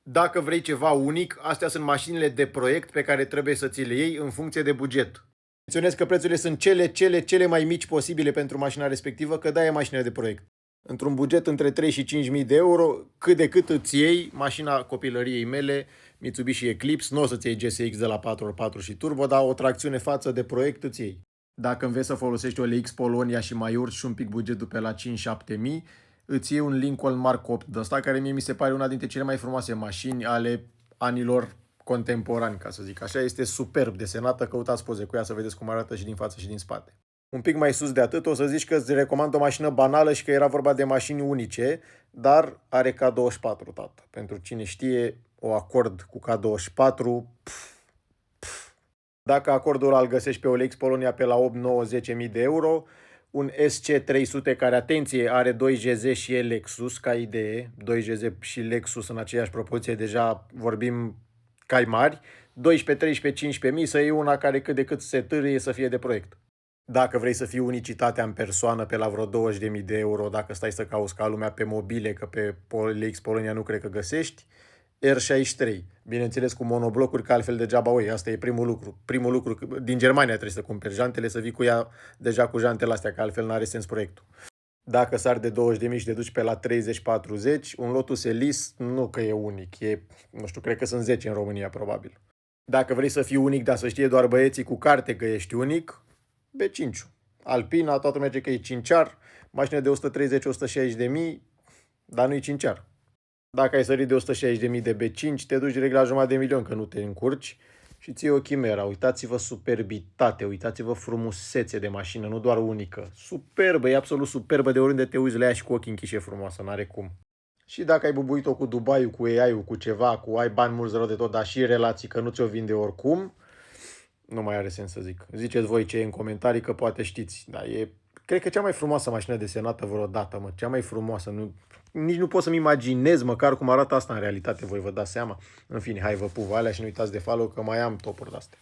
Dacă vrei ceva unic, astea sunt mașinile de proiect pe care trebuie să ți le iei în funcție de buget. Menționez că prețurile sunt cele mai mici posibile pentru mașina respectivă, că da, e mașina de proiect. Într-un buget între 3 și 5.000 de euro, cât de cât îți iei mașina copilăriei mele, Mitsubishi Eclipse, nu o să-ți iei GSX de la 4x4 și turbo, dar o tracțiune față de proiect îți iei. Dacă înveți să folosești o LX Polonia și mai urci și un pic bugetul pe la 5-7 mii, îți iei un Lincoln Mark 8 de ăsta, care mie mi se pare una dintre cele mai frumoase mașini ale anilor contemporani, ca să zic așa. Este superb desenată, căutați poze cu ea să vedeți cum arată și din față și din spate. Un pic mai sus de atât o să zici că îți recomand o mașină banală și că era vorba de mașini unice, dar are K24, tată. Pentru cine știe, o Accord cu K24, Dacă Acordul îl găsești pe OLX Polonia pe la 8, 9, 10.000 de euro, un SC300 care, atenție, are 2 GZ și e Lexus, ca idee, 2 GZ și Lexus în aceeași proporție, deja vorbim cai mari, 12, 13, 15.000, să iei una care cât de cât se târâie să fie de proiect. Dacă vrei să fii unicitatea în persoană pe la vreo 20.000 de euro, dacă stai să cauți ca lumea pe mobile, că pe OLX Polonia nu cred că găsești, R63. Bineînțeles cu monoblocuri, că altfel degeaba oi. Asta e primul lucru. Primul lucru, din Germania trebuie să cumperi jantele, să vii cu ea deja cu jantele astea, că altfel n-are sens proiectul. Dacă sar de 20.000 și te duci pe la 30-40, un Lotus Elise nu că e unic. E, nu știu, cred că sunt 10 în România, probabil. Dacă vrei să fii unic, dar să știe doar băieții cu carte că ești unic, B5. Alpina, toată merge că e 5-ar, mașină de 130-160 de mii, dar nu-i 5-ar. Dacă ai sărit de 160.000 de B5, te duci direct la 500.000, că nu te încurci și ții o Chimera. Uitați-vă superbitate, uitați-vă frumusețe de mașină, nu doar unică. Superbă, e absolut superbă, de oriunde te uiți la ea și cu ochii închiși e frumoasă, n-are cum. Și dacă ai bubuit-o cu Dubai-ul, cu AI-ul, cu ceva, cu ai bani mulți rău de tot, dar și relații că nu ți-o vinde oricum, nu mai are sens să zic. Ziceți voi ce e în comentarii, că poate știți, dar e... Cred că cea mai frumoasă mașină desenată vreodată, mă. Cea mai frumoasă. Nici nu pot să-mi imaginez măcar cum arată asta în realitate, voi vă dați seama. În fine, hai vă pup alea și nu uitați de follow că mai am topuri de astea.